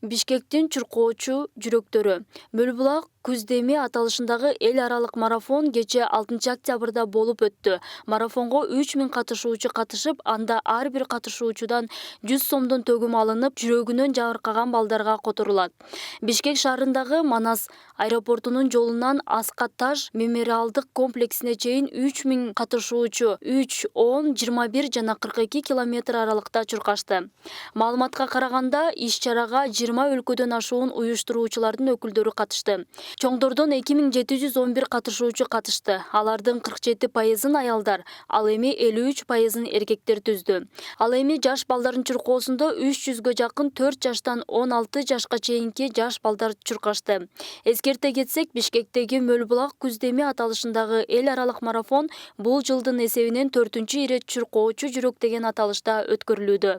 Бишкектин чуркоочу жүрөктөрү. Мөлбулак Күздеми аталышындагы эл аралык марафон кече 6 октябрда болуп өттү. Марафонго 3000 катышуучу катышып, анда ар бир катышуучудан 100 сомдон төгүм алынып, жүрөгүнөн жабыркаган балдарга которулат. Бишкек шаарындагы Манас аэропортунун жолунан Аскат-Таш мемориалдык комплексине чейин 3000 катышуучу 3, 10, 21 жана 42 километр аралыкта чуркашты. Маалыматка караганда, иш-чарага 20 өлкөдөн ашуун уюштуруучулардын өкүлдөрү катышты. Чоңдордон 2711 катышуучу катышты. Алардын 47%-ын аялдар, ал эми 53%-ын эркектер түздү. Ал эми жаш балдардын чуркоосунда 300гө жакын 4 жаштан 16 жашка чейинки жаш балдар чуркашты. Эскерте кетсек, Бишкектеги Мөлбулак Күздеми аталышындагы эл аралык марафон бул жылдын эсебинен 4-чү ирет чуркоочу жүрөк деген аталышта өткөрүлүүдө.